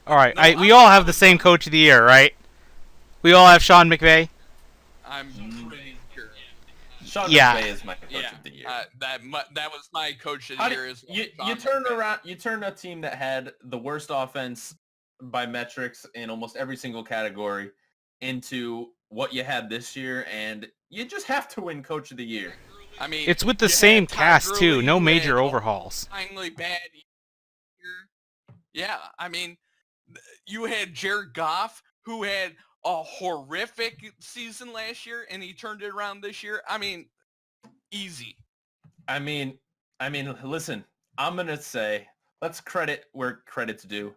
All right, No, we all have the same coach of the year, right? We all have Sean McVay. I'm pretty sure. Sean Yeah. McVay is my coach Yeah, of the year. that was my coach of the How year do, as well. you Sean turn McVay. around? You turn a team that had the worst offense by metrics in almost every single category into what you had this year, and you just have to win coach of the year. I mean, It's with the you same had Todd cast too. Gurley, No who major had a overhauls. finally bad year. Yeah, I mean, you had Jared Goff, who had a horrific season last year, and he turned it around this year. I mean, easy. I mean, listen, I'm gonna say let's credit where credit's due.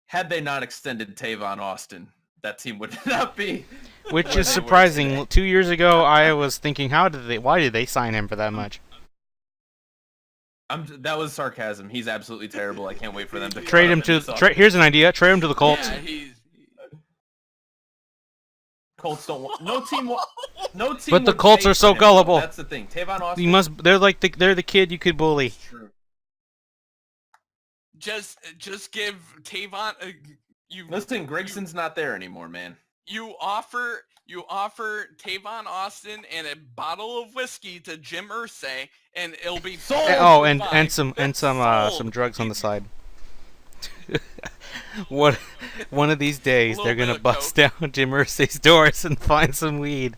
Had they not extended Tavon Austin, that team would not be. Which where is they were surprising. today. 2 years ago, I was thinking, why did they sign him for that much? That was sarcasm. He's absolutely terrible. I can't wait for them to Trade him here's an idea. Trade him to the Colts. Yeah, he's. Colts don't want no team. No team. But the would Colts pay are for so him. gullible. That's the thing. Tavon Austin. They're the kid you could bully. True. Just give Tavon. You Listen, Gregson's not there anymore, man. you offer Tavon Austin and a bottle of whiskey to Jim Irsay, and it'll be Sold! Oh, and fine. some drugs on the side. One of these days A they're little gonna bit of bust down Jim Irsay's doors and find some weed.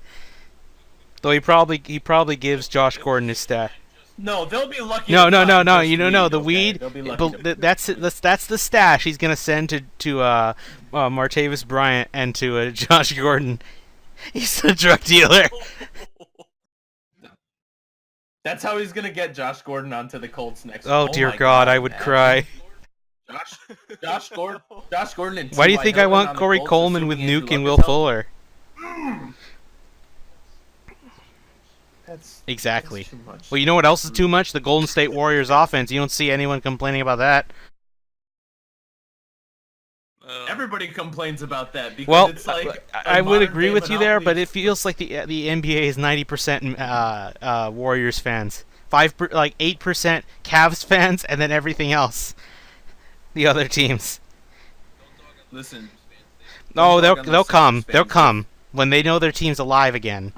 Though he probably gives Josh Gordon his stat. No, they'll be lucky. No. to find just The okay? weed. They'll be lucky to- That's the stash he's gonna send to Martavis Bryant and to Josh Gordon. He's a drug dealer. That's how he's gonna get Josh Gordon onto the Colts next. Oh dear my God, I would man. cry. Josh Gordon. And Why do you T.Y. think I Hilton want on the Corey Colts, Coleman with assuming Nuke Andrew and Luck Will is Fuller? That's Exactly. That's too much. Well, you know what else is too much? The Golden State Warriors offense. You don't see anyone complaining about that. Everybody complains about that because Well, it's like I would agree with you there, but Monopoly. it feels like the NBA is 90% Warriors fans, 8% Cavs fans, and then everything else, the other teams. Listen. Oh, don't dog on they'll the come. Celtics They'll fans. come when they know their team's alive again.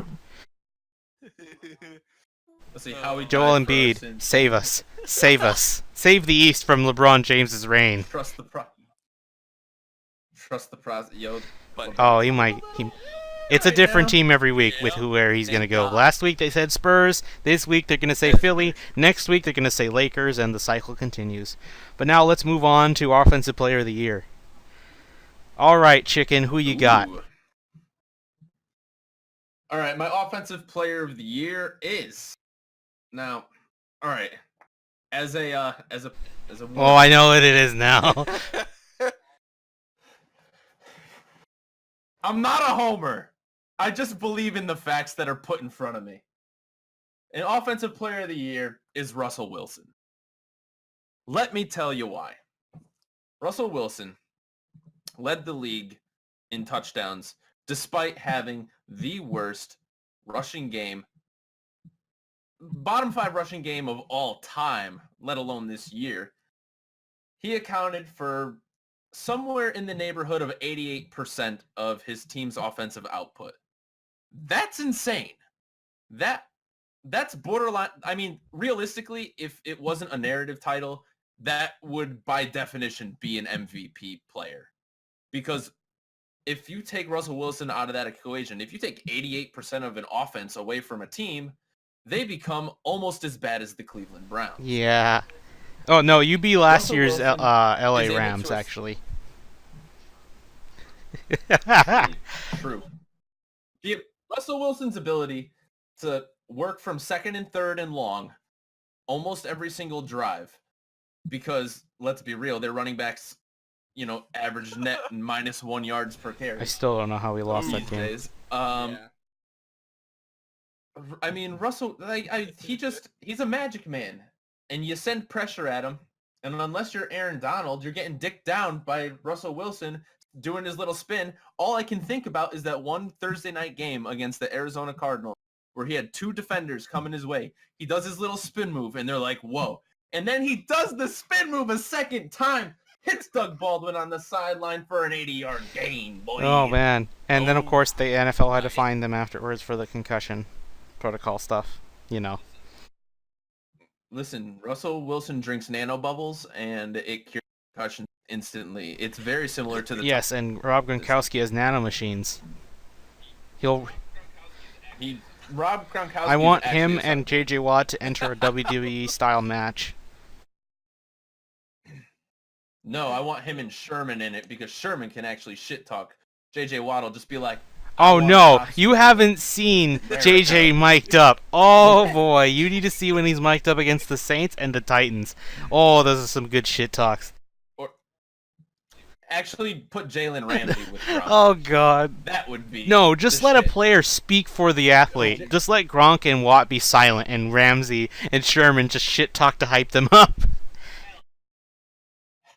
Let's see how we Joel died Embiid, first and save us, save us, save the East from LeBron James's reign. trust the process, yo. But Oh, it's a Right different now. team every week with where he's gonna go. Last week they said Spurs. This week they're gonna say Philly. Next week they're gonna say Lakers, and the cycle continues. But now let's move on to Offensive Player of the Year. All right, Chicken, who you got? Ooh. All right, my offensive player of the year is now. All right, as a Oh, I know what it is now. I'm not a homer. I just believe in the facts that are put in front of me. An offensive player of the year is Russell Wilson. Let me tell you why. Russell Wilson led the league in touchdowns despite having the worst rushing game, bottom 5 rushing game of all time, let alone this year. He accounted for somewhere in the neighborhood of 88% of his team's offensive output. That's insane. That's borderline. I mean, realistically, if it wasn't a narrative title, that would by definition be an MVP player. Because if you take Russell Wilson out of that equation, if you take 88% of an offense away from a team, they become almost as bad as the Cleveland Browns. Yeah. Oh no, you beat last Russell year's Wilson LA is able Rams to- actually. True. Russell Wilson's ability to work from second and third and long almost every single drive, because let's be real, their running backs, average net -1 yards per carry I still don't know how we lost these that game. days. yeah. I mean, Russell, he's a magic man, and you send pressure at him, and unless you're Aaron Donald, you're getting dicked down by Russell Wilson doing his little spin. All I can think about is that one Thursday night game against the Arizona Cardinals where he had 2 defenders coming his way. He does his little spin move, and they're like, whoa. And then he does the spin move a second time, hits Doug Baldwin on the sideline for an 80-yard gain, boy. Oh, man. And then, of course, the NFL had to fine them afterwards for the concussion protocol stuff. You know. Listen, Russell Wilson drinks nano bubbles, and it cures concussion instantly. It's very similar to the... Yes, and Rob Gronkowski has nanomachines. Rob Gronkowski... I want him and J.J. Watt to enter a WWE-style match. No, I want him and Sherman in it, because Sherman can actually shit-talk. J.J. Watt will just be like... Oh, no, you haven't seen JJ mic'd up. Oh, boy, you need to see when he's mic'd up against the Saints and the Titans. Oh, those are some good shit talks. Or actually put Jalen Ramsey with Gronk. Oh, God. That would be... No, just let a player speak for the athlete. Just let Gronk and Watt be silent, and Ramsey and Sherman just shit talk to hype them up.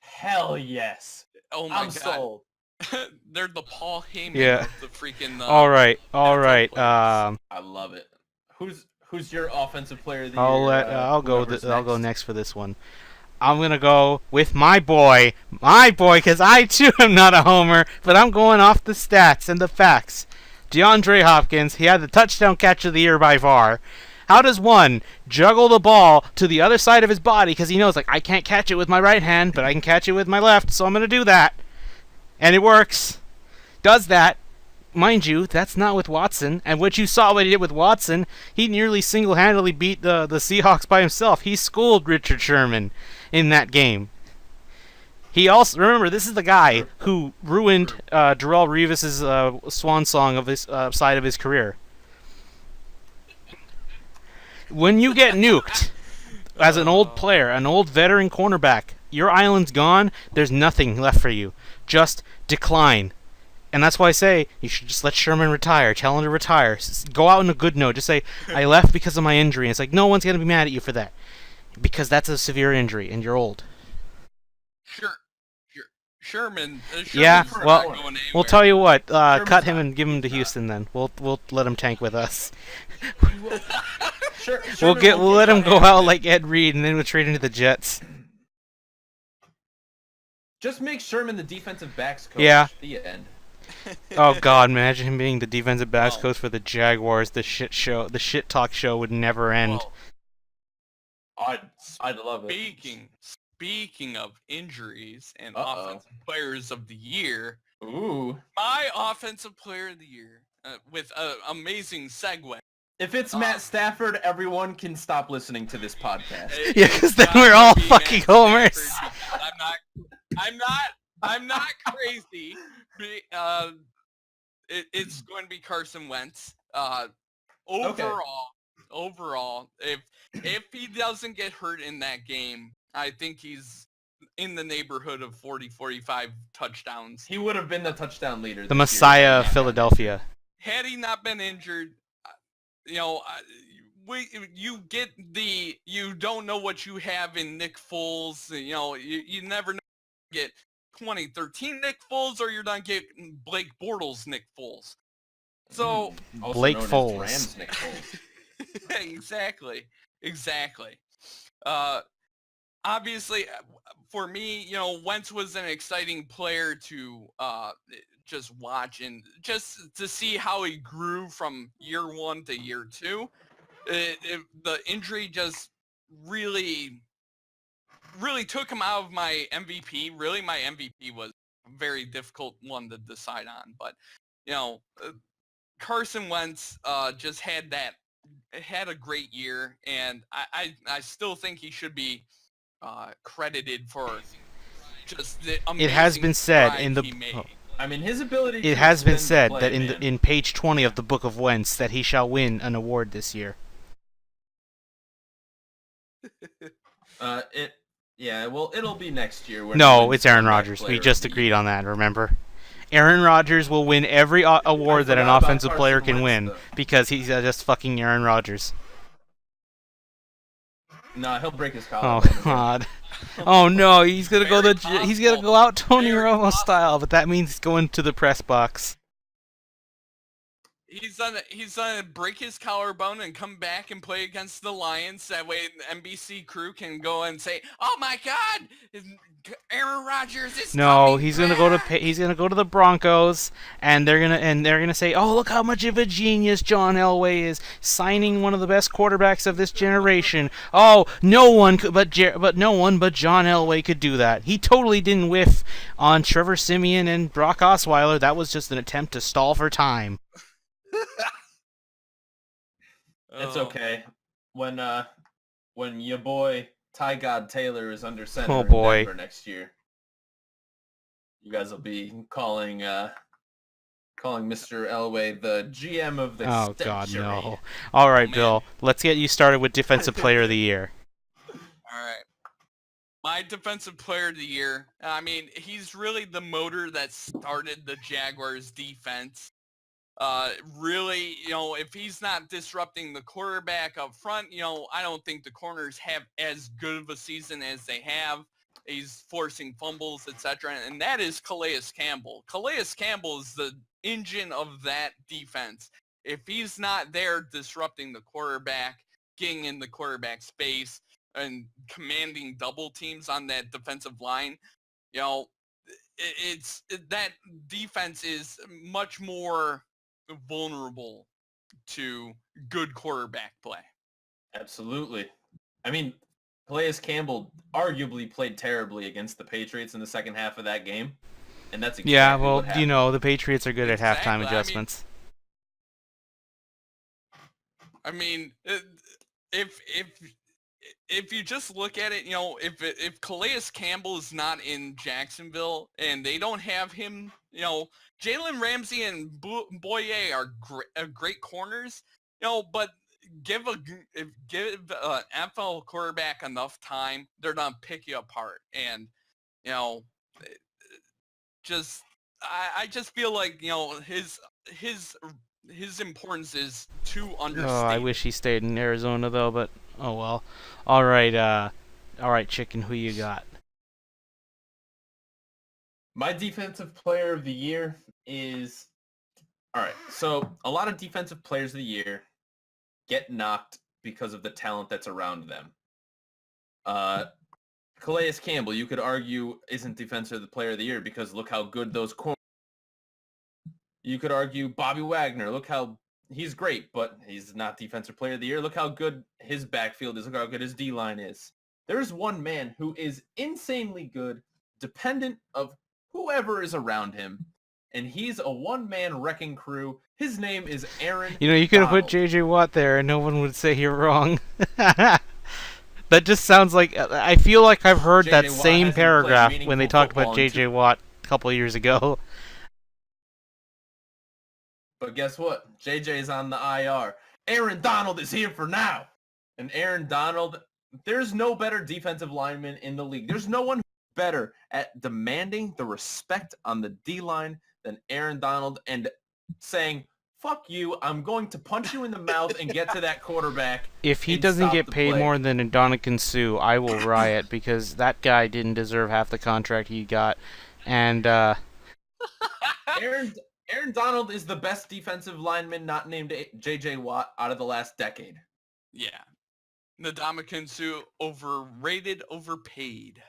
Hell yes. Oh, my I'm God. sold. They're the Paul Heyman Yeah. of the freaking... All right. players. I love it. Who's your offensive player of the year? I'll go next for this one. I'm gonna go with my boy, because I too am not a homer, but I'm going off the stats and the facts. DeAndre Hopkins, he had the touchdown catch of the year by far. How does one juggle the ball to the other side of his body because he knows, like, I can't catch it with my right hand, but I can catch it with my left, so I'm gonna do that. And it works. Does that. Mind you, that's not with Watson. And what you saw what he did with Watson, he nearly single-handedly beat the Seahawks by himself. He schooled Richard Sherman in that game. He also, remember, this is the guy who ruined Darrelle Revis's swan song of his side of his career. When you get nuked as an old player, an old veteran cornerback, your island's gone. There's nothing left for you. Just decline. And that's why I say you should just let Sherman retire. Tell him to retire. Go out on a good note. Just say, I left because of my injury. And it's like, no one's going to be mad at you for that. Because that's a severe injury, and you're old. Sherman yeah, well, we'll tell you what. Cut him fine. And give him to Houston then. We'll let him tank with us. We'll let him go out like Ed Reed, and then we'll trade him to the Jets. Just make Sherman the defensive backs coach. Yeah. The end. Oh God! Imagine him being the defensive backs coach for the Jaguars. The shit talk show would never end. I'd love it. Speaking of injuries and offensive players of the year, ooh, my offensive player of the year with an amazing segue. If it's Matt Stafford, everyone can stop listening to this podcast. Yeah, because then we're all fucking homers. I'm not crazy. It's going to be Carson Wentz. Overall, if he doesn't get hurt in that game, I think he's in the neighborhood of 40-45 touchdowns. He would have been the touchdown leader. The Messiah of Philadelphia. Had he not been injured, you don't know what you have in Nick Foles. You never know. Get 2013 Nick Foles, or you're not getting Blake Bortles Nick Foles. So Blake Foles. Rams Nick Foles. Exactly. Obviously, for me, Wentz was an exciting player to just watch and just to see how he grew from year one to year two. The injury just really took him out of my MVP. Really, my MVP was a very difficult one to decide on. But, Carson Wentz just had a great year, and I still think he should be credited for just the amazing It has been said strides in the. he made. I mean, his ability. It has been said that in page 20 of the Book of Wentz that he shall win an award this year. It'll be next year. No, it's Aaron Rodgers. We just agreed on that, remember? Aaron Rodgers will win every award that an offensive player can win because he's just fucking Aaron Rodgers. No, he'll break his Oh collarbone. God! Oh no, he's gonna go out Tony Romo style, but that means he's going to the press box. he's gonna break his collarbone and come back and play against the Lions. That way, the NBC crew can go and say, "Oh my God, Aaron Rodgers is No, coming he's back." gonna go to the Broncos, and they're gonna say, "Oh, look how much of a genius John Elway is, signing one of the best quarterbacks of this generation." Oh, no one but John Elway could do that. He totally didn't whiff on Trevor Siemian and Brock Osweiler. That was just an attempt to stall for time. It's Oh. okay. When your boy Ty God Taylor is under center Oh, in boy. Denver next year, you guys will be calling Mr. Elway the GM of the Oh century. God, no! All right, man. Bill. Let's get you started with Defensive Player of the Year. All right. My defensive player of the year, I mean, he's really the motor that started the Jaguars defense. Really, if he's not disrupting the quarterback up front, I don't think the corners have as good of a season as they have. He's forcing fumbles, etc. And that is Calais Campbell. Calais Campbell is the engine of that defense. If he's not there disrupting the quarterback, getting in the quarterback space, and commanding double teams on that defensive line, that defense is much more vulnerable to good quarterback play. Absolutely. I mean, Calais Campbell arguably played terribly against the Patriots in the second half of that game, and that's exactly Yeah, well, what happened. the Patriots are good at Exactly. halftime adjustments. I mean, if you just look at it, if Calais Campbell is not in Jacksonville and they don't have him, Jalen Ramsey and Boye are great corners, but give an NFL quarterback enough time, they're gonna pick you apart. And I just feel like his importance is too understated. Oh, I wish he stayed in Arizona though, but oh well. All right, Chicken, who you got? My defensive player of the year is... All right, so a lot of defensive players of the year get knocked because of the talent that's around them. Calais Campbell, you could argue, isn't defensive player of the year because look how good those corners. You could argue Bobby Wagner, look how he's great, but he's not defensive player of the year. Look how good his backfield is. Look how good his D-line is. There's one man who is insanely good, dependent of whoever is around him, and he's a one-man wrecking crew. His name is Aaron You could have put Donald. J.J. Watt there, and no one would say you're wrong. That just sounds like... I feel like I've heard J.J. that Watt same hasn't played paragraph when they meaningful talked about football in J.J. Watt a couple years ago. But guess what? JJ's on the IR. Aaron Donald is here for now. And Aaron Donald, there's no better defensive lineman in the league. There's no one who's better at demanding the respect on the D-line than Aaron Donald and saying, fuck you, I'm going to punch you in the mouth and get to that quarterback. If he and doesn't stop get the paid play. more than Ndamukong Suh, I will riot because that guy didn't deserve half the contract he got. And Aaron Donald is the best defensive lineman not named J.J. Watt out of the last decade. Yeah. Ndamukong Suh, overrated, overpaid.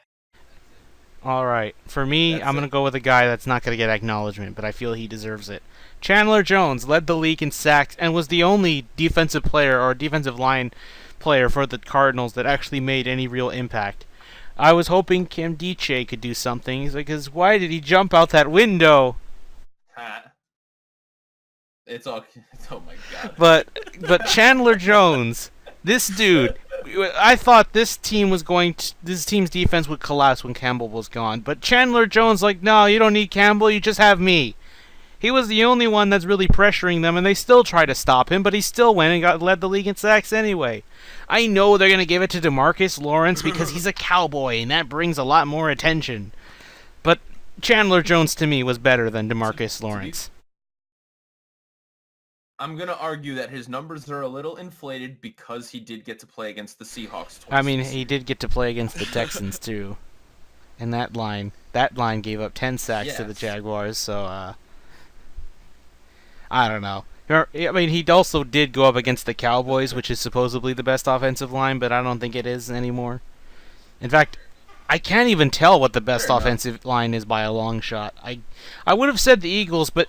all right, for me, That's I'm going it. to go with a guy that's not going to get acknowledgement, but I feel he deserves it. Chandler Jones led the league in sacks and was the only defensive player or defensive line player for the Cardinals that actually made any real impact. I was hoping Kim Diche could do something because why did he jump out that window? It's all... Oh my god. But Chandler Jones, this dude, I thought this team's defense would collapse when Campbell was gone. But Chandler Jones, like, no, you don't need Campbell, you just have me. He was the only one that's really pressuring them, and they still try to stop him, but he still went and led the league in sacks anyway. I know they're going to give it to DeMarcus Lawrence because he's a cowboy, and that brings a lot more attention. But Chandler Jones, to me, was better than DeMarcus Lawrence. I'm going to argue that his numbers are a little inflated because he did get to play against the Seahawks twice. I mean, he did get to play against the Texans, too. And that line gave up 10 sacks to the Yes. Jaguars, so, I don't know. I mean, he also did go up against the Cowboys, which is supposedly the best offensive line, but I don't think it is anymore. In fact, I can't even tell what the best Fair enough. offensive line is by a long shot. I would have said the Eagles, but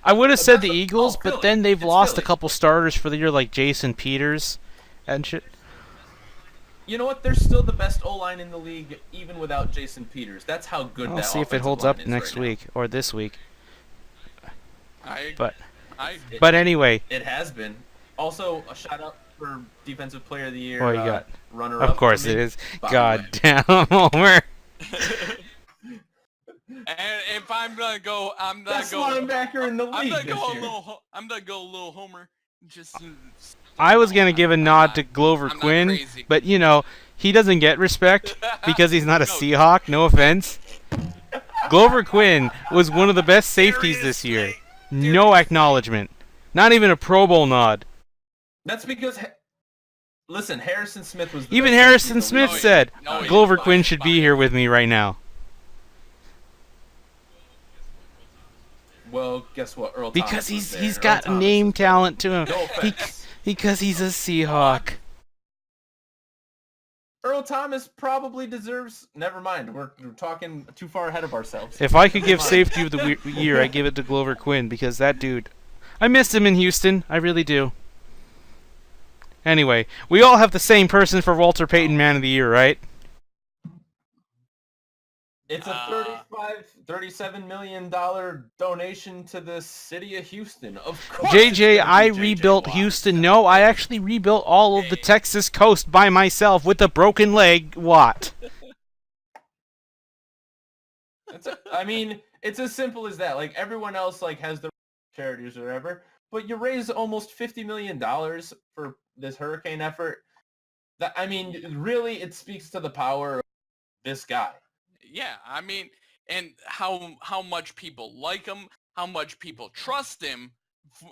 Philly. then they've It's lost a Philly. couple starters for the year, like Jason Peters and shit. You know what? They're still the best O-line in the league, even without Jason Peters. That's how good I'll that see if it offensive holds line up is next right now. week or this week. I But I but anyway, It has been. Also, a shout out for Defensive Player of the Year. what you got? Runner-up. Of course for me, it is. Bobby God Wagner. damn, Homer. And if I'm gonna go, I'm gonna Best go. linebacker in the I'm league gonna this go a year. little. I'm gonna go a little Homer. Just. I was gonna give a I'm nod not- to Glover I'm not Quinn, crazy. but you know he doesn't get respect because he's not a No. Seahawk. No offense. Glover Quinn was one of the best safeties this year. No acknowledgement. Not even a Pro Bowl nod. That's because, listen, Harrison Smith was the Even best safety Harrison in the Smith league. said No, he Glover didn't. Quinn should be here with me right now. Well, guess what? Earl Because Thomas was he's there. he's Earl got Thomas name was there. talent to him. No He, offense. because he's a Seahawk. Earl Thomas probably deserves. Never mind. We're talking too far ahead of ourselves. If I could Never give mind. safety of the year, I give it to Glover Quinn because that dude, I missed him in Houston. I really do. Anyway, we all have the same person for Walter Payton Man of the Year, right? It's a $37 million donation to the city of Houston. Of course. it's JJ, gonna be I JJ rebuilt Watt. Houston. No, I actually rebuilt all of the Texas coast by myself with a broken leg. Watt. I mean, it's as simple as that. Like everyone else, like has the charities or whatever, but you raise almost $50 million for this hurricane effort. That I mean, really, it speaks to the power of this guy. Yeah, I mean, and how much people like him, how much people trust him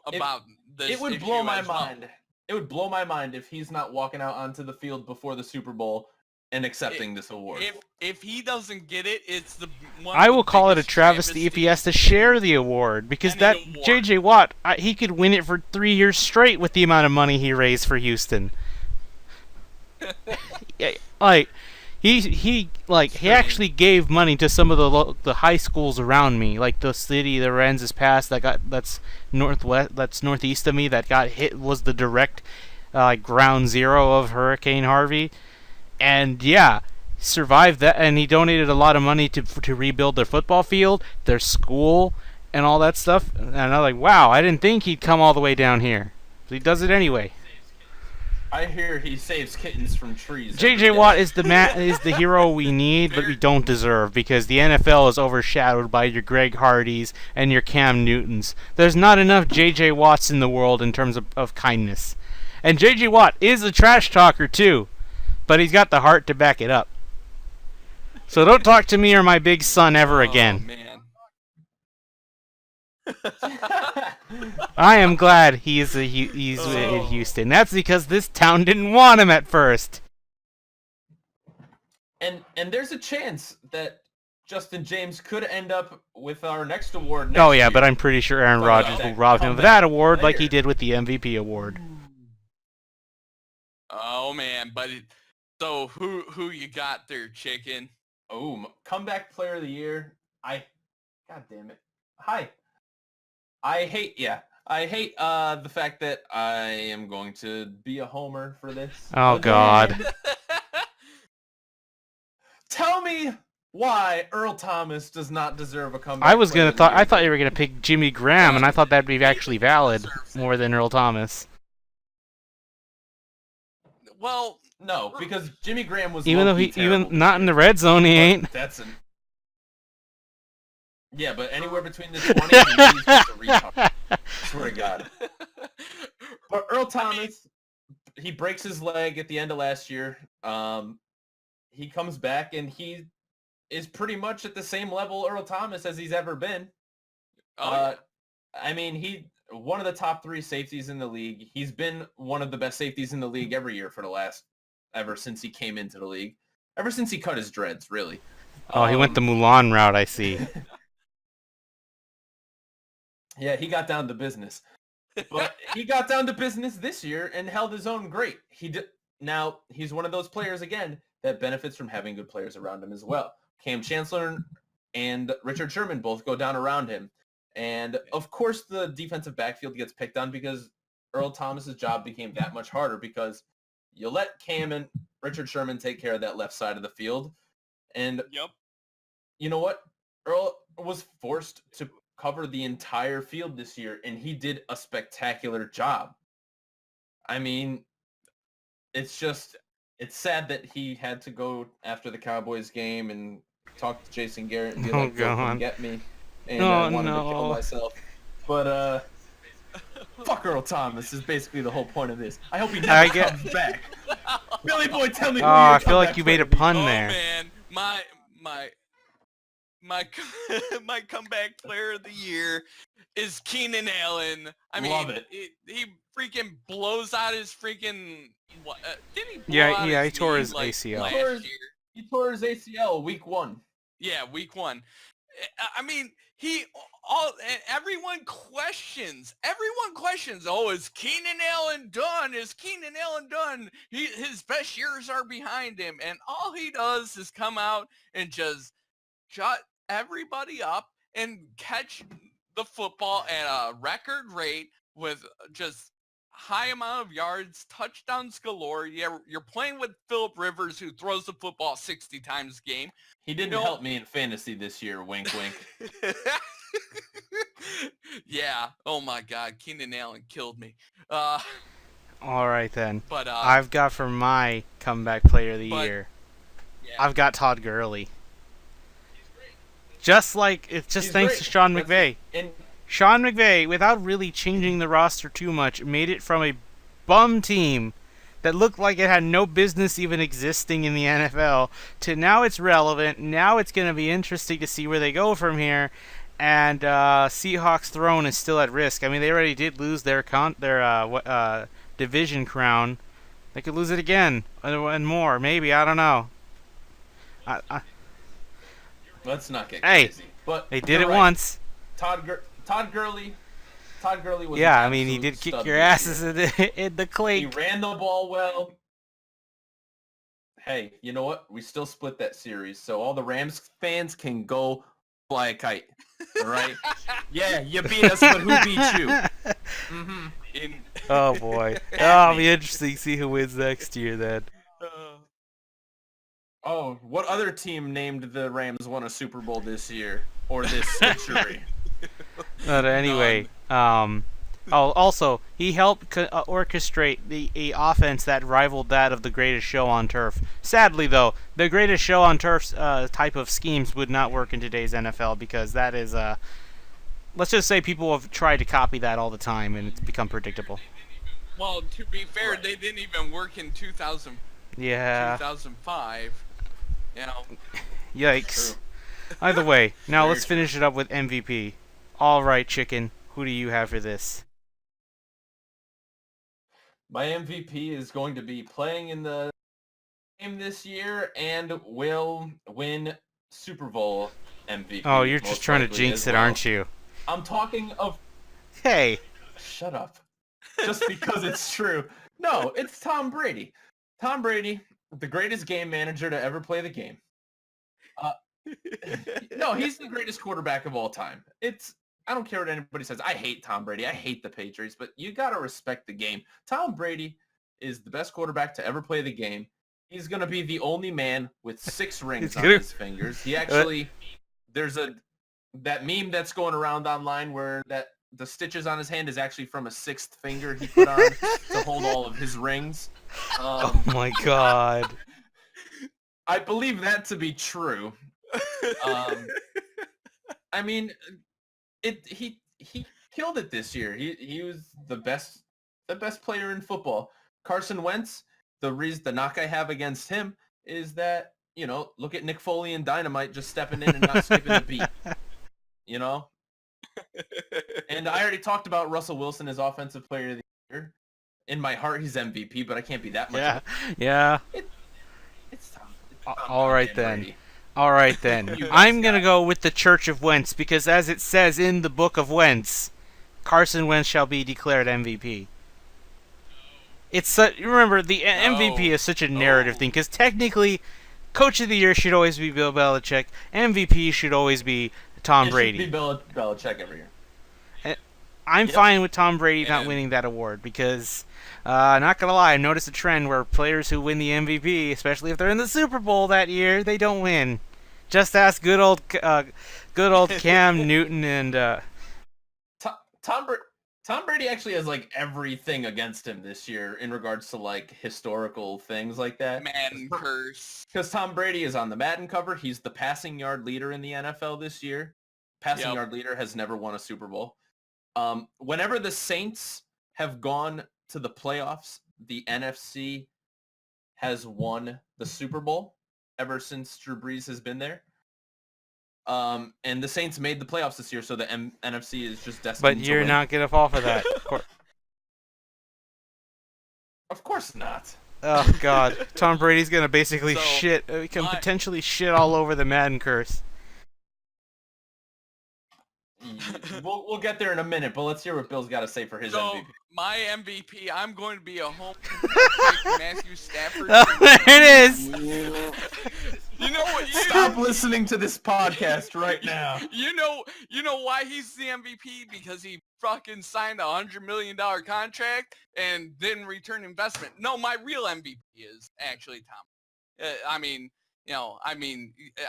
about this. It would issue blow my as well. mind. It would blow my mind if he's not walking out onto the field before the Super Bowl and accepting this award. If he doesn't get it, it's the one. I of the will call it a biggest travesty if he has to share the award because that Any award. JJ Watt, he could win it for 3 years straight with the amount of money he raised for Houston. Yeah, like he actually gave money to some of the high schools around me, like the city, the Aransas Pass that's northeast of me that got hit was the direct ground zero of Hurricane Harvey, and yeah, survived that, and he donated a lot of money to rebuild their football field, their school, and all that stuff. And I'm like, wow, I didn't think he'd come all the way down here, but he does it anyway. I hear he saves kittens from trees. every JJ day. Watt is the hero we need, but we don't deserve because the NFL is overshadowed by your Greg Hardys and your Cam Newtons. There's not enough JJ Watts in the world in terms of kindness. And JJ Watt is a trash talker too, but he's got the heart to back it up. So don't talk to me or my big son ever again. Oh, man. I am glad he's in Houston. That's because this town didn't want him at first. And there's a chance that Justin James could end up with our next award. Oh next yeah, year. but I'm pretty sure Aaron But Rodgers that will rob him of comeback that award like he player. did with the MVP award. Oh man, but so who you got there, chicken? Comeback player of the year. God damn it. Hi. I hate the fact that I am going to be a homer for this. Oh, again. God. Tell me why Earl Thomas does not deserve a comeback. I was player gonna of the year. I thought you were gonna pick Jimmy Graham, and I thought that'd be actually valid more than Earl Thomas. Well, No, because Jimmy Graham was Even though low-key he terrible even not this in the year. red zone, he But ain't. Yeah, but anywhere between the 20s, he's just a retard. Swear to God. But Earl Thomas, he breaks his leg at the end of last year. He comes back and he is pretty much at the same level Earl Thomas as he's ever been. oh, I mean, one of the top 3 safeties in the league. He's been one of the best safeties in the league every year ever since he came into the league. Ever since he cut his dreads, really. Oh, he went the Mulan route, I see. Yeah, he got down to business. But he got down to business this year and held his own great. Now, he's one of those players, again, that benefits from having good players around him as well. Cam Chancellor and Richard Sherman both go down around him. And, of course, the defensive backfield gets picked on because Earl Thomas's job became that much harder because you let Cam and Richard Sherman take care of that left side of the field. And you know what? Earl was forced to cover the entire field this year, and he did a spectacular job. I mean, it's sad that he had to go after the Cowboys game and talk to Jason Garrett and be like, "Go come get me," and I wanted to kill myself. But fuck Earl Thomas is basically the whole point of this. I hope he never comes back. Billy Boy, tell me. I feel like you made a pun there. Oh man, my comeback player of the year is Keenan Allen. I mean, love it. He freaking blows out his freaking. Did he? He tore his ACL. Last year? He tore his ACL week 1. Yeah, week 1. I mean, everyone questions. Oh, is Keenan Allen done? Is Keenan Allen done? His best years are behind him, and all he does is come out and just shut everybody up and catch the football at a record rate with just high amount of yards, touchdowns galore. You're playing with Phillip Rivers, who throws the football 60 times a game. He didn't help me in fantasy this year, wink, wink. Yeah. Oh, my God. Keenan Allen killed me. All right, then. But I've got for my comeback player of the year, I've got Todd Gurley. Just thanks to Sean McVay. Sean McVay, without really changing the roster too much, made it from a bum team that looked like it had no business even existing in the NFL to now it's relevant. Now it's going to be interesting to see where they go from here. And Seahawks' throne is still at risk. I mean, they already did lose their division crown. They could lose it again and more. Maybe, I don't know. Let's not get crazy. But they did it once. Todd Gurley was I mean, he did kick your asses in the clay. He ran the ball well. Hey, you know what? We still split that series, so all the Rams fans can go fly a kite. All right? Yeah, you beat us, but who beat you? Mm-hmm. Oh, boy. It'll be interesting to see who wins next year, then. Oh, what other team named the Rams won a Super Bowl this year? Or this century? But anyway, also, he helped orchestrate the offense that rivaled that of the Greatest Show on Turf. Sadly, though, the Greatest Show on Turf's type of schemes would not work in today's NFL because that is, let's just say people have tried to copy that all the time and it's become predictable. Well, to be fair, they didn't even work in 2005. You know. Yikes. Either way, now let's finish it up with MVP. All right, Chicken, who do you have for this? My MVP is going to be playing in the game this year and will win Super Bowl MVP. Oh, you're just trying to jinx it, aren't you? I'm talking of... Hey! Shut up. Just because it's true. No, it's Tom Brady. Tom Brady, the greatest game manager to ever play the game. No, he's the greatest quarterback of all time. I don't care what anybody says. I hate Tom Brady. I hate the Patriots, but you got to respect the game. Tom Brady is the best quarterback to ever play the game. He's going to be the only man with 6 rings on his fingers. He actually, there's that meme that's going around online where the stitches on his hand is actually from a 6th finger he put on to hold all of his rings. Oh my God. I believe that to be true. I mean, he killed it this year. He was the best player in football. Carson Wentz, the knock I have against him is that, you know, look at Nick Foley and Dynamite just stepping in and not skipping a beat. You know? And I already talked about Russell Wilson as offensive player of the year. In my heart, he's MVP, but I can't be that much. Yeah. It's Tom. All right then. All right then. I'm gonna go with the Church of Wentz because, as it says in the Book of Wentz, Carson Wentz shall be declared MVP. Remember, the MVP is such a narrative thing, because technically, Coach of the Year should always be Bill Belichick. MVP should always be Tom Brady. It should be Belichick every year. I'm fine with Tom Brady not winning that award because, not gonna lie, I've noticed a trend where players who win the MVP, especially if they're in the Super Bowl that year, they don't win. Just ask good old Cam Newton and Tom Brady actually has like everything against him this year in regards to like historical things like that. Madden curse. Because Tom Brady is on the Madden cover. He's the passing yard leader in the NFL this year. Passing yard leader has never won a Super Bowl. Whenever the Saints have gone to the playoffs, the NFC has won the Super Bowl ever since Drew Brees has been there. And the Saints made the playoffs this year, so the NFC is just destined but to you're win. not gonna fall for that. Of course not. Oh God, Tom Brady's gonna basically potentially shit all over the Madden curse. We'll get there in a minute, but let's hear what Bill's got to say for his MVP. My MVP, I'm going to be a home Matthew Stafford. Oh, there it is. You know what? Stop listening to this podcast right now. You know why he's the MVP? Because he fucking signed a $100 million contract and didn't return investment. No, my real MVP is actually Tom.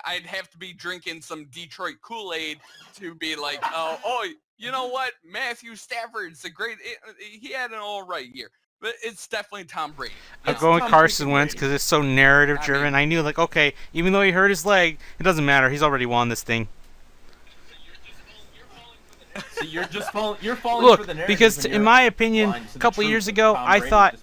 I'd have to be drinking some Detroit Kool-Aid to be like, oh, you know what? Matthew Stafford's he had an all right year. But it's definitely Tom Brady. I'm going Carson Wentz because it's so narrative-driven. I knew, okay, even though he hurt his leg, it doesn't matter. He's already won this thing. So you're falling Look, for the narrative. because in my opinion, a couple years ago, I thought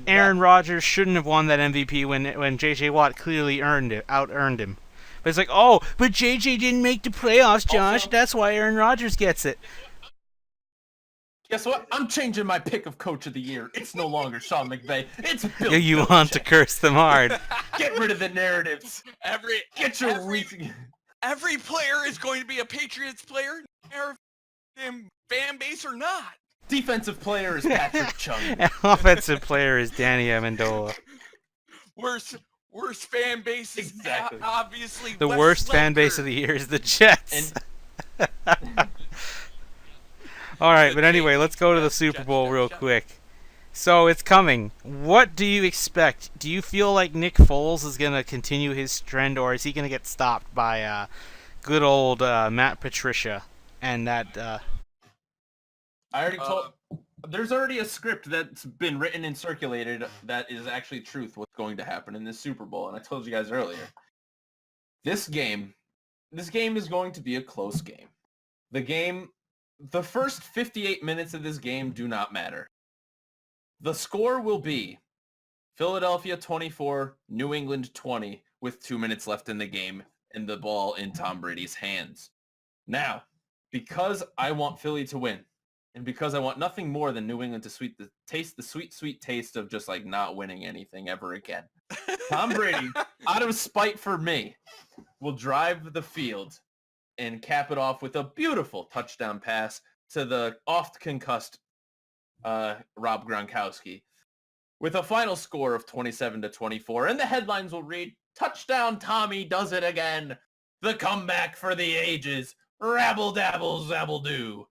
Aaron Rodgers shouldn't have won that MVP when J.J. Watt clearly out-earned him. But it's like, oh, but J.J. didn't make the playoffs, Josh. That's why Aaron Rodgers gets it. Guess what? I'm changing my pick of Coach of the Year. It's no longer Sean McVay. It's Bill You Belichick. want to curse them hard. Get rid of the narratives. Every player is going to be a Patriots player, fan base or not. Defensive player is Patrick Chung. Offensive player is Danny Amendola. Worst fan base is obviously the Wes worst Welker. Fan base of the year is the Jets. All right, but anyway, let's go to the Super Bowl real quick. So it's coming. What do you expect? Do you feel like Nick Foles is going to continue his trend, or is he going to get stopped by good old Matt Patricia and that? I already told. There's already a script that's been written and circulated that is actually truth. What's going to happen in this Super Bowl? And I told you guys earlier. This game is going to be a close game. The first 58 minutes of this game do not matter. The score will be Philadelphia 24, New England 20, with 2 minutes left in the game and the ball in Tom Brady's hands. Now, because I want Philly to win, and because I want nothing more than New England to taste the sweet, sweet taste of just like not winning anything ever again, Tom Brady, out of spite for me, will drive the field and cap it off with a beautiful touchdown pass to the oft-concussed Rob Gronkowski with a final score of 27-24. And the headlines will read, "Touchdown Tommy does it again. The comeback for the ages. Rabble-dabble, zabble-do."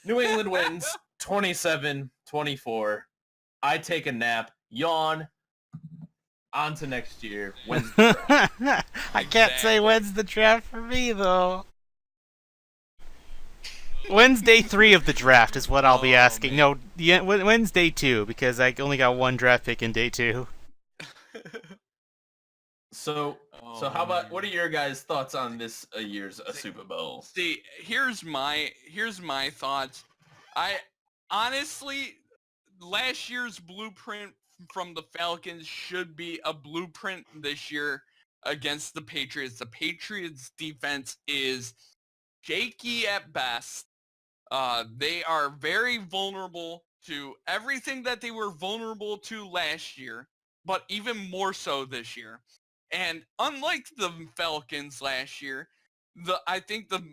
New England wins 27-24. I take a nap, yawn. On to next year. When's the draft? I can't say when's the draft for me, though. When's day 3 of the draft is what I'll be asking. Man. No, when's day 2? Because I only got one draft pick in day 2. So how about, what are your guys' thoughts on this year's Super Bowl? See, here's my thoughts. I honestly, last year's blueprint from the Falcons should be a blueprint this year against the Patriots. The Patriots defense is shaky at best. They are very vulnerable to everything that they were vulnerable to last year, but even more so this year. And unlike the Falcons last year, I think the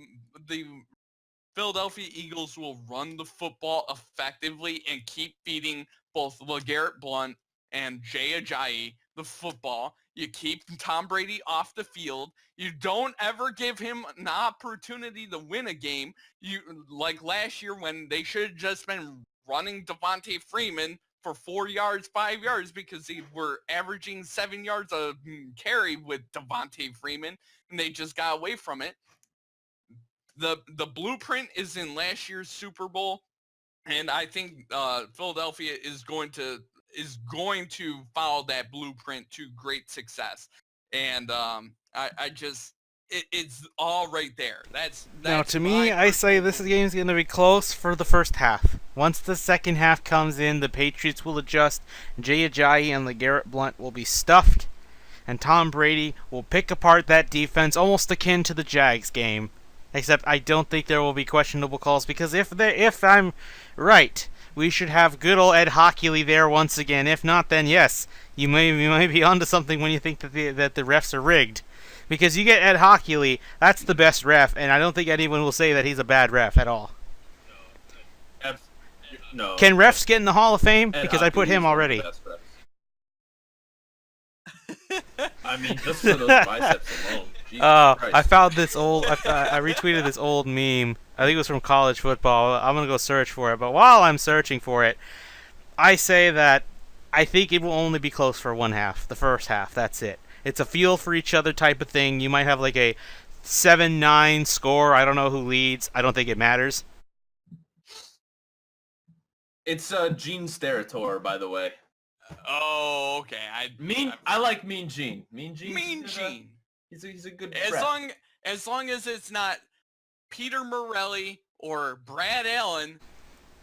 Philadelphia Eagles will run the football effectively and keep feeding both LeGarrette Blount and Jay Ajayi the football. You keep Tom Brady off the field. You don't ever give him an opportunity to win a game. You like last year when they should have just been running Devontae Freeman for 4 yards, 5 yards because they were averaging 7 yards a carry with Devontae Freeman, and they just got away from it. The blueprint is in last year's Super Bowl, and I think Philadelphia is going to follow that blueprint to great success. And it's all right there. That's now, to me, I say this game's going to be close for the first half. Once the second half comes in, the Patriots will adjust. Jay Ajayi and LeGarrette Blount will be stuffed, and Tom Brady will pick apart that defense, almost akin to the Jags game. Except I don't think there will be questionable calls, because if I'm right, we should have good old Ed Hockley there once again. If not, then yes, you may be onto something when you think that the refs are rigged. Because you get Ed Hockley, that's the best ref, and I don't think anyone will say that he's a bad ref at all. No. Can refs get in the Hall of Fame? Ed Because I put him already. I mean, just for those biceps alone. I found this old. I retweeted this old meme. I think it was from college football. I'm gonna go search for it. But while I'm searching for it, I say that I think it will only be close for one half. The first half. That's it. It's a feel for each other type of thing. You might have like a 7-9 score. I don't know who leads. I don't think it matters. It's Gene Steratore, by the way. Oh, okay. I like Mean Gene. Mean Gene. Mean Gene. He's a good as long as it's not Peter Morelli or Brad Allen.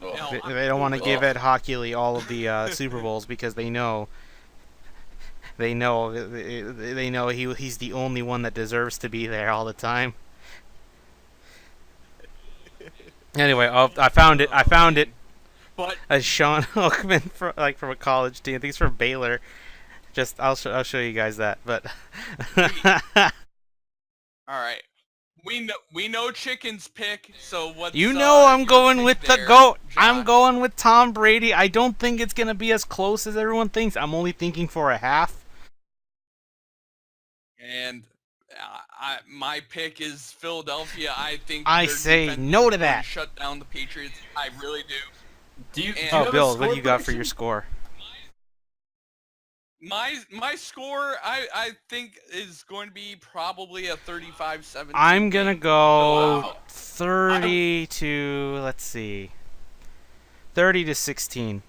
Oh. They don't want to give Ed Hockley all of the Super Bowls because they know he's the only one that deserves to be there all the time. Anyway, I found it. But as Sean Oakman from a college team. I think it's from Baylor. I'll show you guys that. But all right, we know Chicken's pick. So what's I'm going with the GOAT. Josh? I'm going with Tom Brady. I don't think it's gonna be as close as everyone thinks. I'm only thinking for a half. And my pick is Philadelphia. I think I say no to that. Shut down the Patriots. I really do. Bill, what do you got for your score? My score, I think, is going to be probably a 35-17. I'm going to go 30 to, let's see, 30 to 16.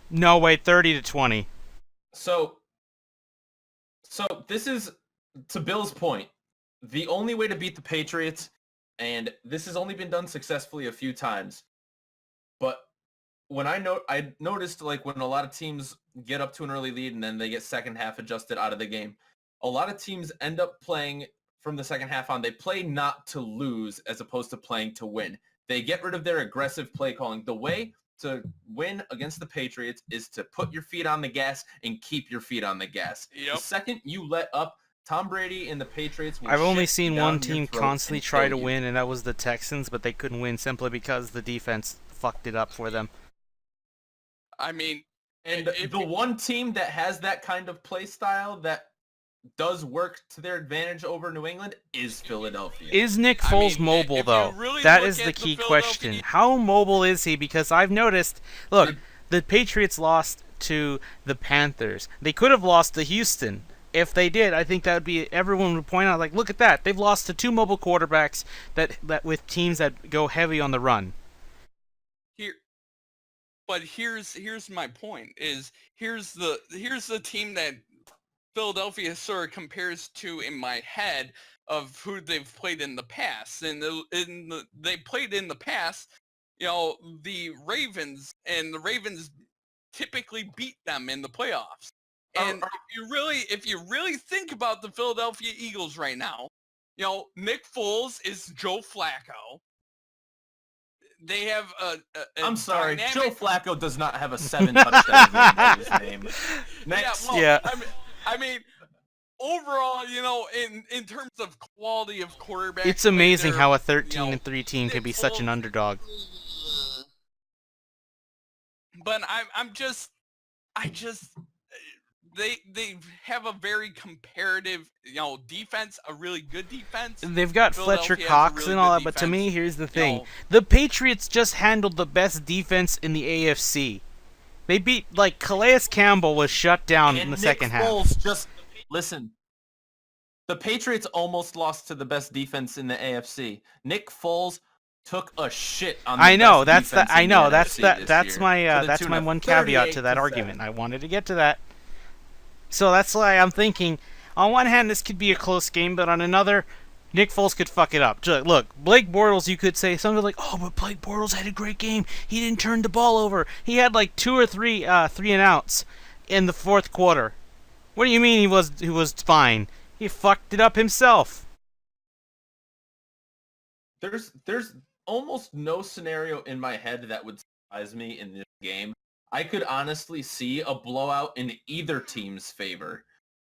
No, wait, 30 to 20. So this is, to Bill's point, the only way to beat the Patriots, and this has only been done successfully a few times, but when I noticed, like, when a lot of teams get up to an early lead and then they get second half adjusted out of the game, a lot of teams end up playing from the second half on. They play not to lose as opposed to playing to win. They get rid of their aggressive play calling. The way to win against the Patriots is to put your feet on the gas and keep your feet on the gas. Yep. The second you let up, Tom Brady and the Patriots will I've only shit seen down one your team throat constantly and try kill to you. win, and that was the Texans, but they couldn't win simply because the defense fucked it up for them. I mean, and the one team that has that kind of play style that does work to their advantage over New England is Philadelphia. Is Nick Foles mobile, though? Really that is the key question. How mobile is he? Because I've noticed, look, the Patriots lost to the Panthers. They could have lost to Houston. If they did, I think that would be, everyone would point out, like, look at that. They've lost to two mobile quarterbacks that with teams that go heavy on the run. But here's my point, is here's the team that Philadelphia sort of compares to in my head of who they've played in the past. And they played in the past, the Ravens, and the Ravens typically beat them in the playoffs. And if you really think about the Philadelphia Eagles right now, Nick Foles is Joe Flacco. They have I'm sorry, dynamic... Joe Flacco does not have a 7 touchdown game by his name. Next. Yeah, well, I mean, overall, in terms of quality of quarterback, It's amazing how a 13-3 team can be such an underdog. But they have a very comparative, defense, a really good defense. They've got Fletcher Cox and all that, but to me, here's the thing. The Patriots just handled the best defense in the AFC. They beat, Calais Campbell was shut down in the second half. Listen, the Patriots almost lost to the best defense in the AFC. Nick Foles took a shit on the best defense in the NFC that's my one caveat to that argument. I wanted to get to that. So that's why I'm thinking, on one hand, this could be a close game, but on another, Nick Foles could fuck it up. Look, Blake Bortles, you could say something like, oh, but Blake Bortles had a great game. He didn't turn the ball over. He had 2 or 3 3-and-outs in the fourth quarter. What do you mean he was fine? He fucked it up himself. There's almost no scenario in my head that would surprise me in this game. I could honestly see a blowout in either team's favor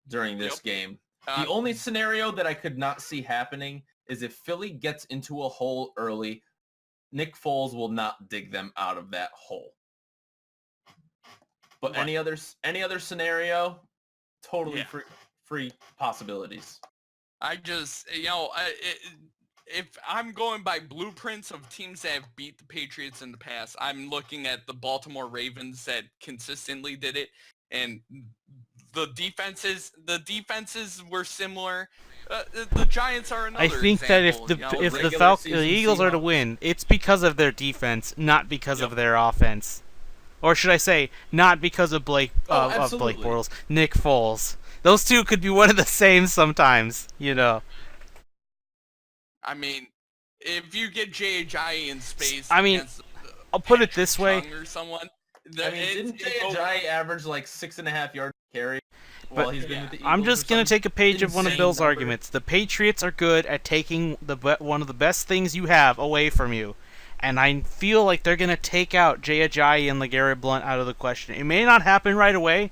during this game. The only scenario that I could not see happening is if Philly gets into a hole early, Nick Foles will not dig them out of that hole. But any other scenario, totally free possibilities. I just, if I'm going by blueprints of teams that have beat the Patriots in the past, I'm looking at the Baltimore Ravens that consistently did it, and the defenses were similar. The Giants are another. I think example, that if the Eagles are to win, it's because of their defense, not because of their offense, or should I say, not because of Blake Bortles, Nick Foles. Those two could be one of the same sometimes, I mean, if you get J.J. in space, I'll put it this way. Or someone, didn't J.J. average 6.5 yards carry while he's been with the Eagles? I'm just going to take a page of one of Bill's arguments. The Patriots are good at taking one of the best things you have away from you. And I feel like they're going to take out J.J. and LeGarrette Blount out of the question. It may not happen right away,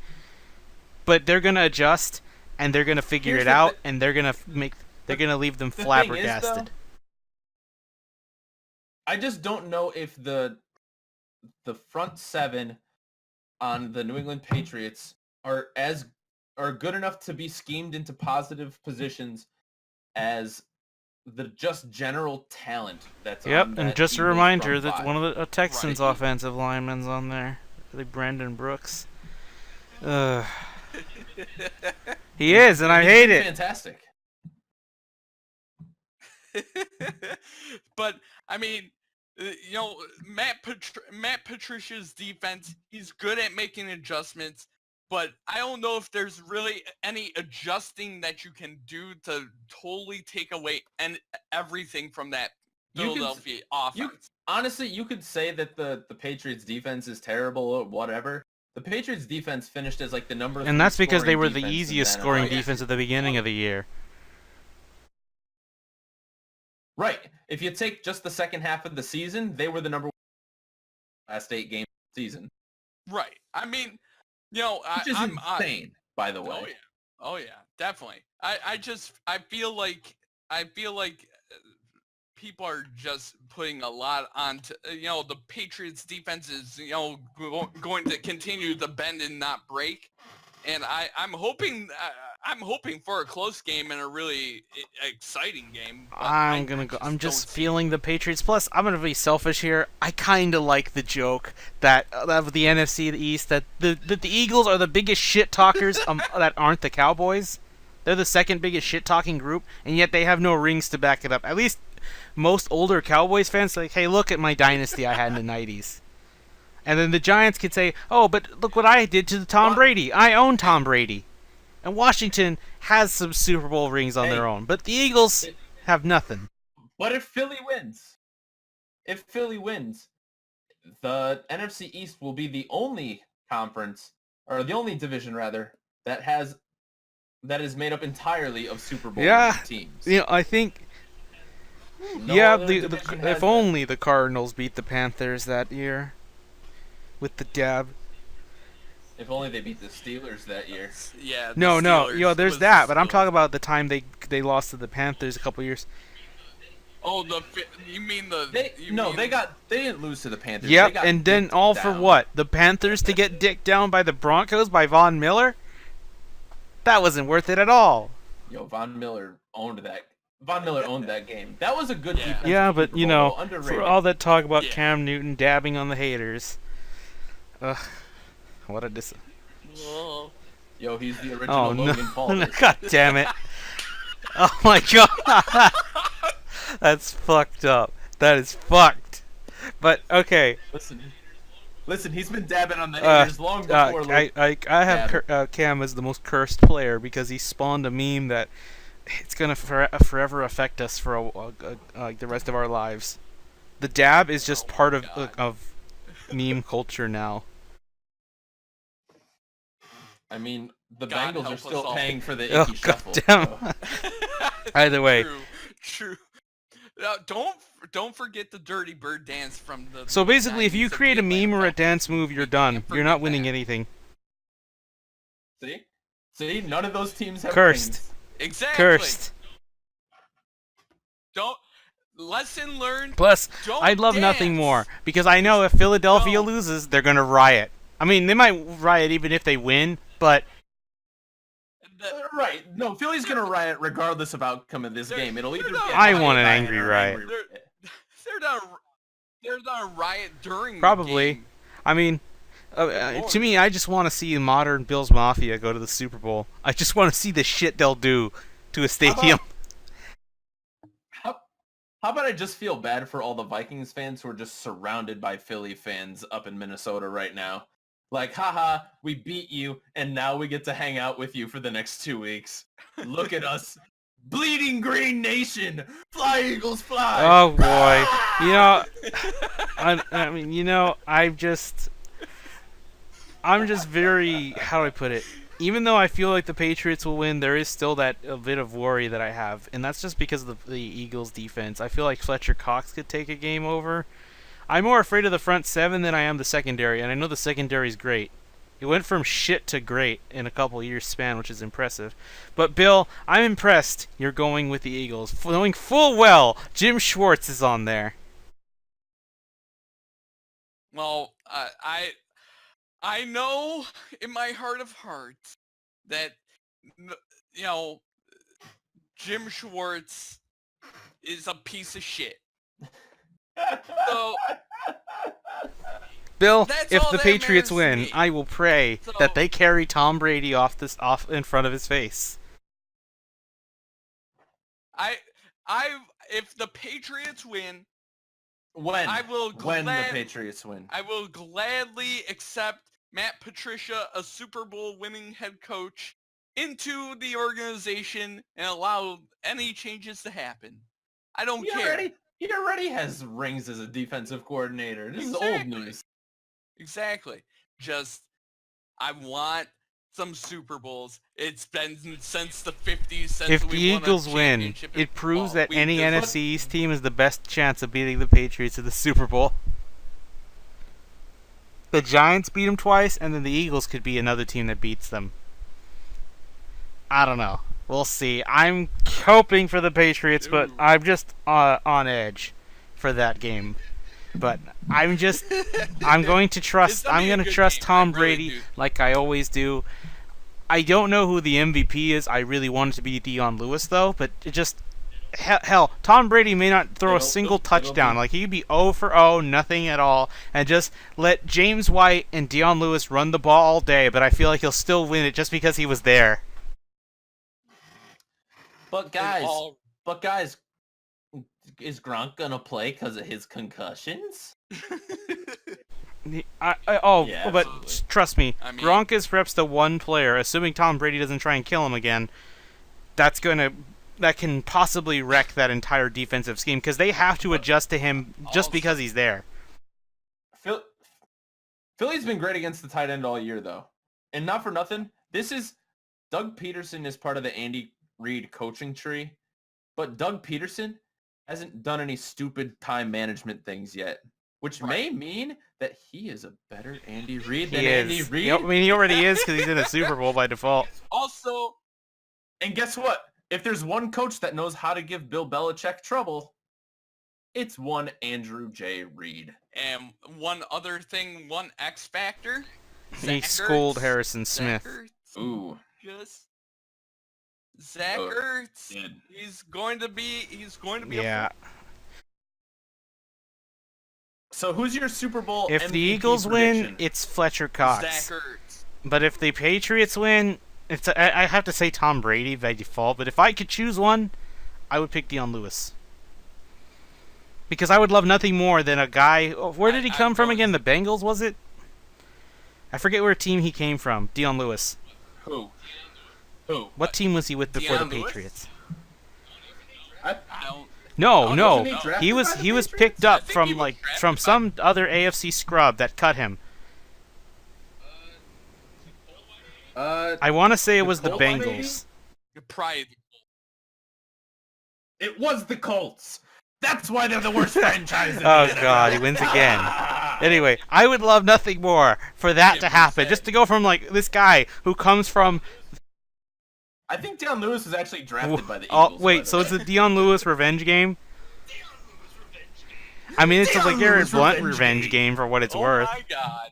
but they're going to adjust, and they're going to figure it out, and they're going to leave them flabbergasted. I just don't know if the front seven on the New England Patriots are good enough to be schemed into positive positions as the just general talent that's on that and just a Eagles reminder front that five. one of the Texans' offensive linemen's on there, like Brandon Brooks. He is, and I hate it. Fantastic. But Matt Patricia's defense, he's good at making adjustments, but I don't know if there's really any adjusting that you can do to totally take away everything from that Philadelphia offense. Honestly, you could say that the Patriots defense is terrible or whatever. The Patriots defense finished as the number 3 and that's because they were the defense easiest in the scoring NFL. defense at the beginning of the year. Right. If you take just the second half of the season, they were the number 1 last 8 games of the season. Right. Which is insane, by the way. Oh yeah, definitely. I feel like people are just putting a lot onto the Patriots defense is going to continue to bend and not break, and I'm hoping for a close game and a really exciting game. I'm just feeling the Patriots. Plus, I'm gonna be selfish here. I kind of like the joke that of the NFC East that the Eagles are the biggest shit talkers that aren't the Cowboys. They're the second biggest shit talking group, and yet they have no rings to back it up. At least most older Cowboys fans say, "Hey, look at my dynasty I had in the '90s." And then the Giants could say, "Oh, but look what I did to Tom Brady. I own Tom Brady." And Washington has some Super Bowl rings on their own, but the Eagles have nothing. But if Philly wins, the NFC East will be the only conference, or the only division rather, that is made up entirely of Super Bowl teams. I think. If only the Cardinals beat the Panthers that year with the dab. If only they beat the Steelers that year. Yeah. The No, Steelers there's was that, the but I'm talking Steelers. about the time they lost to the Panthers a couple years. Oh, you mean the? They didn't lose to the Panthers. They Yep, got and then dicked all for down. what? The Panthers to get dicked down by the Broncos by Von Miller? That wasn't worth it at all. Yo, Von Miller owned that game. That was a good defense. Yeah, but Super you Bowl, know, though, underrated. for all that talk about Yeah. Cam Newton dabbing on the haters, what a Oh. Yo, he's the original Logan Paul. God damn it! Oh my god, that's fucked up. That is fucked. But okay. Listen, he's been dabbing on the haters long before. I have Cam as the most cursed player because he spawned a meme that it's gonna forever affect us for like the rest of our lives. The dab is just part of meme culture now. I mean, the God Bengals help are us still all. paying for the Oh icky shuffle. goddamn! Either way. True. Don't forget the Dirty Bird dance from the. So basically, if you 90s of create a the meme or a Atlanta dance move, you're done. can't You're not forget winning that. anything. See, none of those teams have Cursed. rings. Exactly. Cursed. Don't. Lesson learned. Plus, Don't I'd love nothing dance. more because I know if Philadelphia Don't. loses, they're gonna riot. I mean, they might riot even if they win, but Right. No, Philly's gonna riot regardless of outcome of this They're- game. It'll either they're be not a I riot want an by angry or an riot. angry They're not a riot during Probably. the game. I mean, to me, I just want to see modern Bills Mafia go to the Super Bowl. I just want to see the shit they'll do to a stadium. How about I just feel bad for all the Vikings fans who are just surrounded by Philly fans up in Minnesota right now? Like, haha, we beat you, and now we get to hang out with you for the next 2 weeks. Look at us. Bleeding Green Nation! Fly, Eagles, fly! Oh boy, you know, I mean, you know, I'm just very, how do I put it? Even though I feel like the Patriots will win, there is still that a bit of worry that I have, and that's just because of the Eagles' defense. I feel like Fletcher Cox could take a game over. I'm more afraid of the front seven than I am the secondary, and I know the secondary is great. It went from shit to great in a couple years span, which is impressive. But Bill, I'm impressed you're going with the Eagles, knowing full well Jim Schwartz is on there. Well, I know in my heart of hearts that you know Jim Schwartz is a piece of shit. So Bill, That's if all the that Patriots matters to win, me. I will pray So- that they carry Tom Brady off in front of his face. If the Patriots win, When? I will When the glad- Patriots win. I will gladly accept Matt Patricia, a Super Bowl winning head coach, into the organization and allow any changes to happen. I don't care. He already has rings as a defensive coordinator. This is old Exactly. news. Exactly. Just, I want some Super Bowls. It's been since the 50s since If we the won a Eagles win, championship in it proves football. that We any just- NFC East team is the best chance of beating the Patriots in the Super Bowl. The Giants beat them twice, and then the Eagles could be another team that beats them. I don't know. We'll see. I'm hoping for the Patriots, but Ooh. I'm just on edge for that game. But I'm going to It's trust. gonna I'm be a going to good trust game. Tom I really Brady do. like I always do. I don't know who the MVP is. I really want it to be Dion Lewis, though. But it just hell, Tom Brady may not throw a single touchdown. Like he could be 0 for 0, nothing at all, and just let James White and Dion Lewis run the ball all day. But I feel like he'll still win it just because he was there. But guys, all- is Gronk gonna play because of his concussions? But absolutely. trust me, I mean- Gronk is perhaps the one player, assuming Tom Brady doesn't try and kill him again, that can possibly wreck that entire defensive scheme because they have to adjust to him just Also- because he's there. Philly's been great against the tight end all year, though. And not for nothing, Doug Peterson is part of the Andy Reid coaching tree, but Doug Peterson hasn't done any stupid time management things yet, which may mean that he is a better Andy Reid than He Andy is. Reid. Yep, I mean, he already is because he's in a Super Bowl by default. Also, And guess what? If there's one coach that knows how to give Bill Belichick trouble, it's one Andrew J. Reid. and one other thing, one X factor. He Zach schooled Ertz. Harrison Zach Smith. Ertz. Ooh. Just Zach Oh, Ertz. did. He's going to be. Yeah. So who's your Super Bowl If MVP the Eagles prediction? win, it's Fletcher Cox. Zach Ertz. But if the Patriots win, I have to say Tom Brady by default. But if I could choose one, I would pick Deion Lewis. Because I would love nothing more than a guy. Where did he come from again? The Bengals, was it? I forget where team he came from. Deion Lewis. Who? What team was he with before Deion the Lewis? Patriots? I don't. No, Oh, no. wasn't he drafted He was by the he was Patriots? picked up I think he from was like drafted from by- some other AFC scrub that cut him. I want to say it was the Colts, maybe? Bengals. Pride. It was the Colts. That's why they're the worst franchise. In the Oh NFL. God, he wins again. Anyway, I would love nothing more for that Yeah, to we happen. said- Just to go from like this guy who comes from. I think Deion Lewis was actually drafted by the Eagles. Oh wait, so it's a Deion Lewis revenge game. I mean, it's a Deion LeGarrette Lewis Blunt revenge revenge game for what it's Oh worth. my God.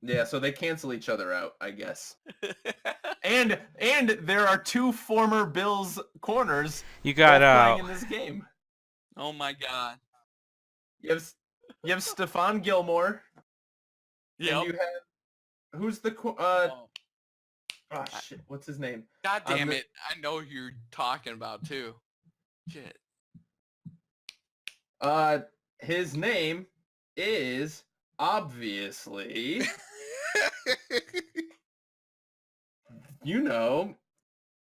Yeah, so they cancel each other out, I guess. And there are two former Bills corners You both got playing in this game. Oh my God. You have Stephon Gilmore. Yep. And you have who's the Oh, oh shit, what's his name? God damn the- it. I know who you're talking about too. Shit. His name is obviously you know.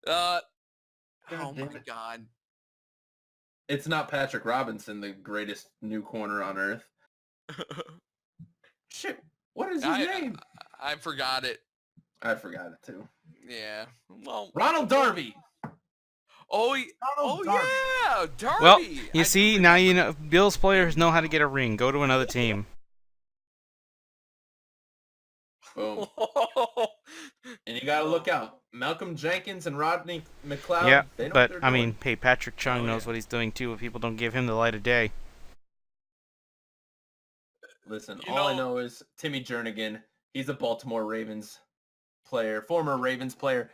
Oh God damn my it. God. It's not Patrick Robinson, the greatest new corner on earth. Shit, what is his name? I forgot it. I forgot it too. Yeah. Well. Ronald Darby. Oh, Ronald Darby. yeah, Darby. well. I You do see, now you know Bills players know how to get a ring. Go to another team. Boom. remember. And you gotta look out. Malcolm Jenkins and Rodney McLeod. Yeah, they know but what they're I doing. mean, hey, Patrick Chung Oh, knows yeah. what he's doing too. If people don't give him the light of day. Listen, You all I know- know is Timmy Jernigan. He's a Baltimore Ravens player, former Ravens player.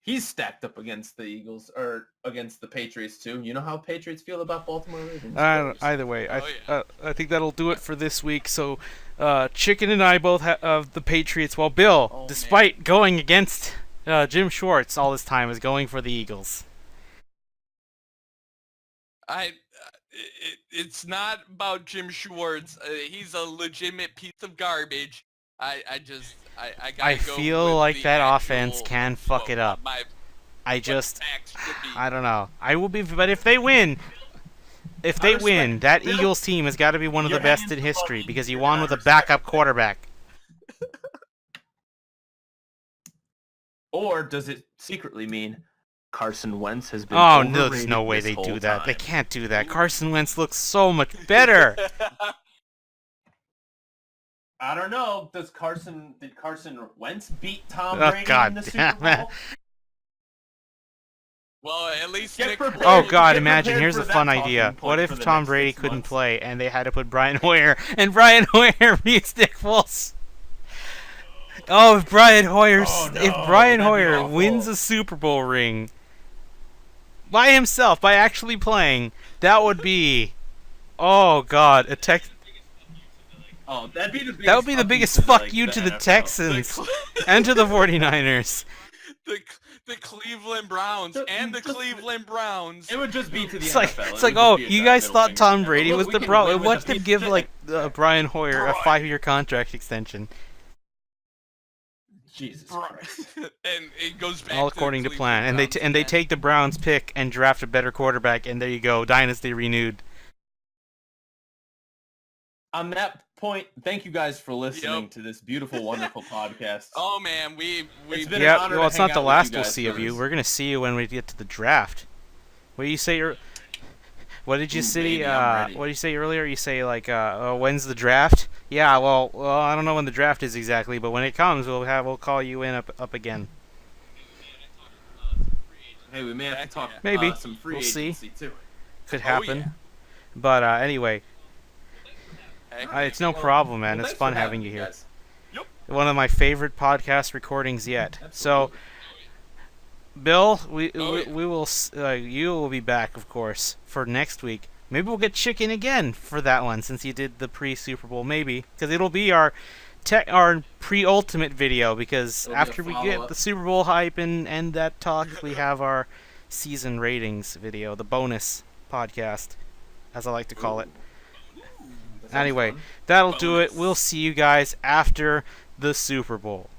He's stacked up against the Eagles or against the Patriots too. You know how Patriots feel about Baltimore Ravens players. Either way, Oh, I think that'll do it for this week. So, Chicken and I both have the Patriots, while Bill, Oh, despite going against Jim Schwartz all this time, is going for the Eagles. It's not about Jim Schwartz. He's a legitimate piece of garbage. I gotta I go feel with like the that actual- offense can fuck it up. what I the just, facts should be. I don't know. I will be, but if they win, I respect that Bill. Eagles team has got to be one of the You're best hanging in the history ball. because he You're won not with a respecting backup Bill. quarterback. Or does it secretly mean Carson Wentz has been Oh no, there's overrated no way this they whole do that. They time? can't do that. Carson Wentz looks so much better. I don't know. Did Carson Wentz beat Tom Oh, Brady God in the damn Super it. Bowl? Well, at least Get Nick prepared. Oh Foles- God, Get imagine, prepared here's for a that fun talking idea. point What for if the Tom next Brady 6 couldn't months. play and they had to put Brian Hoyer and Brian Hoyer beats Nick Foles? Oh, if Brian Hoyer Oh, no, if Brian that'd be Hoyer awful. wins a Super Bowl ring by himself, by actually playing, that would be, oh God, a tech. Oh, that'd be the biggest That would be the biggest fuck like, you to the NFL. Texans and to the 49ers. the Cleveland Browns and the Cleveland Browns. It would just be to the It's NFL. like, It would oh, just be a you giant guys middle thought finger Tom to them. Brady Look, was we the can bro. win with What the if give like Brian Hoyer a 5-year contract extension? Jesus Christ. And it goes back All to according to the plan. And Cleveland they Browns take the Browns pick and draft a better quarterback, and there you go, dynasty renewed. On that point, thank you guys for listening Yep. to this beautiful, wonderful podcast. Oh man, It's we've been an Yeah, honor well, to it's hang not the out with last you we'll guys see of for you. this. We're gonna see you when we get to the draft. What do you say? What did you Ooh, say? baby, I'm ready. What did you say earlier? You say like, when's the draft? Yeah, well, I don't know when the draft is exactly, but when it comes, we'll call you in up again. Hey, we may have to talk Maybe. some free We'll see. agency too. Could Oh, happen. yeah. But anyway, Heck, it's no problem, man. Well, It's thanks fun for having you me, here. guys. One of my favorite podcast recordings yet. So, Absolutely. Bill, Oh, yeah. we will you will be back, of course, for next week. Maybe we'll get chicken again for that one since you did the pre-Super Bowl. Maybe because it'll be our pre-ultimate video because It'll be a after we get follow-up. the Super Bowl hype and that talk, we have our season ratings video, the bonus podcast, as I like to call it. That sounds Anyway, fun. that'll do it. Bonus. We'll see you guys after the Super Bowl.